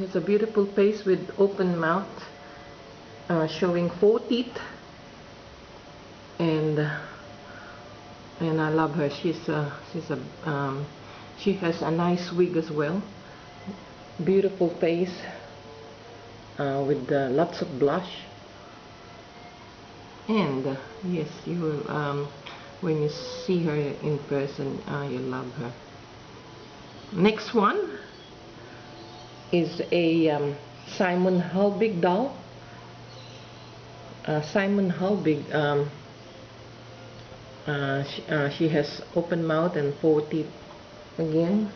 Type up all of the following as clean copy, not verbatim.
It's a beautiful face with open mouth, showing 4 teeth, and I love her. She has a nice wig as well. Beautiful face with lots of blush, and yes, you will when you see her in person, you'll love her. Next one is a Simon Halbig doll. Simon Halbig, she has open mouth and 4 teeth again.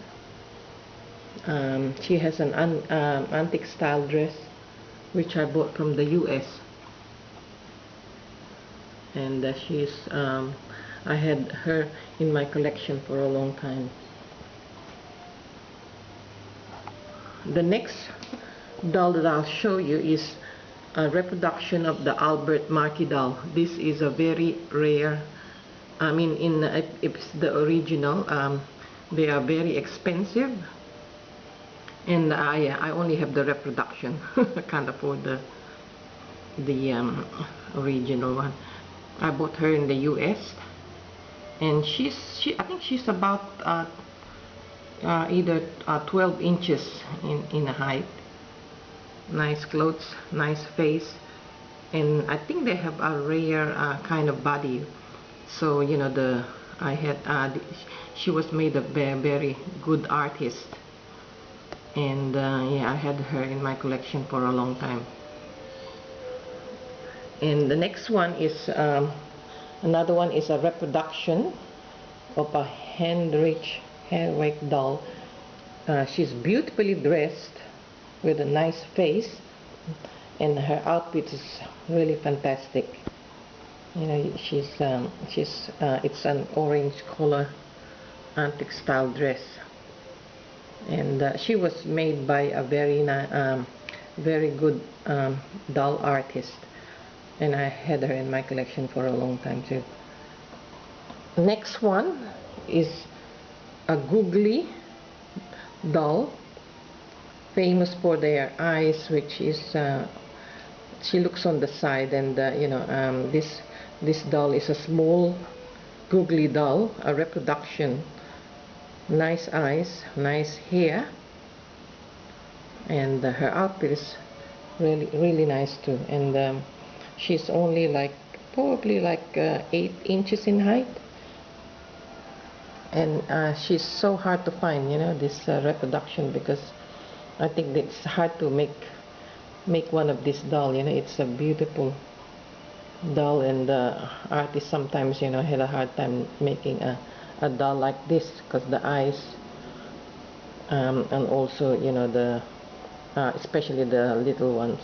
She has an antique style dress which I bought from the US, and I had her in my collection for a long time. The next doll that I'll show you is a reproduction of the Albert Marquis doll. This is a very rare, I mean, if it's the original, they are very expensive, and I only have the reproduction. I can't afford the original one. I bought her in the US, and I think she's about either 12 inches in height. Nice clothes, nice face, and I think they have a rare kind of body. So you know, she was made a very good artist, and yeah, I had her in my collection for a long time. And the next one is another one is a reproduction of a Handrich doll. She's beautifully dressed with a nice face, and her outfit is really fantastic. You know, it's an orange color antique style dress, and she was made by a very good doll artist, and I had her in my collection for a long time too. Next one is a googly doll, famous for their eyes, which is she looks on the side, and you know, this doll is a small googly doll, a reproduction. Nice eyes, nice hair, and her outfit is really nice too. And she's only probably 8 inches in height, and she's so hard to find, you know, this reproduction, because I think it's hard to make one of this doll. You know, it's a beautiful doll, and artists sometimes, you know, had a hard time making a doll like this, because the eyes and also, you know, especially the little ones.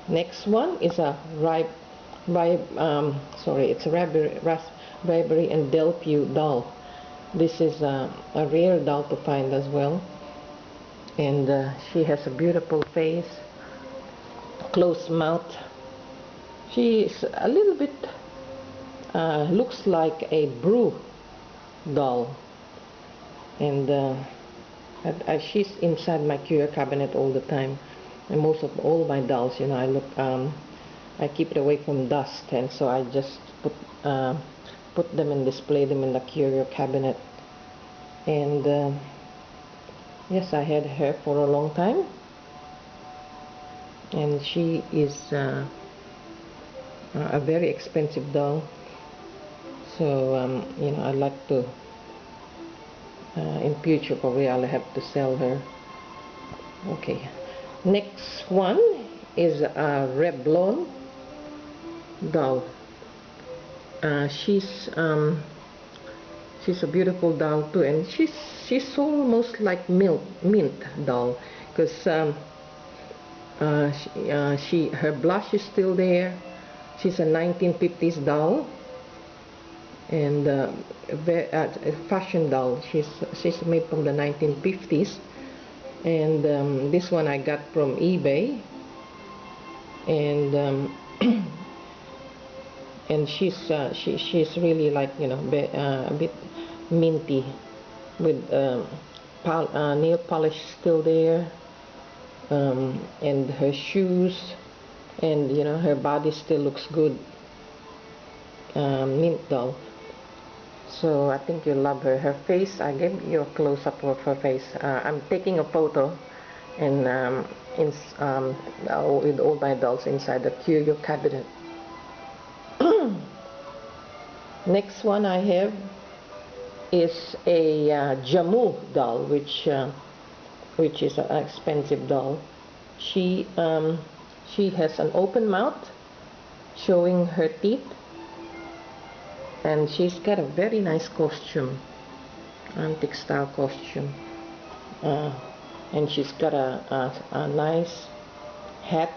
Next one is a Rabery and Delphiu doll. This is a rare doll to find as well, and she has a beautiful face, closed mouth. She's a little bit looks like a Brue doll, and she's inside my curio cabinet all the time. And most of all my dolls, you know, I keep it away from dust, and so I just put them and display them in the curio cabinet. And yes, I had her for a long time, and she is a very expensive doll. So you know, I'd like to in future probably I'll have to sell her. Okay, next one is a Revlon doll. She's a beautiful doll too, and she's almost like mint doll, because her blush is still there. She's a 1950s doll, and a fashion doll. She's made from the 1950s, and this one I got from eBay, and and she's really, like, you know, a bit minty, with nail polish still there, and her shoes, and you know, her body still looks good. Mint doll. So I think you love her. Her face, I gave you a close-up of her face. I'm taking a photo, and with all my dolls inside the curio cabinet. Next one I have is a Jameau doll, which is an expensive doll. She has an open mouth, showing her teeth, and she's got a very nice costume, antique style costume, and she's got a nice hat.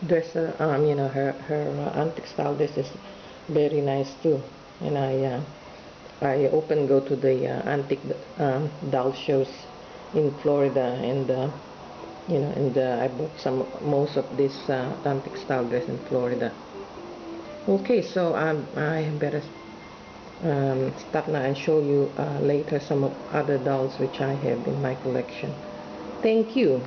Dress, you know, her antique style dress is very nice too. And I often go to the antique doll shows in Florida, and you know, and I bought most of this antique style dress in Florida. Okay, so I better stop now and show you later some of other dolls which I have in my collection. Thank you.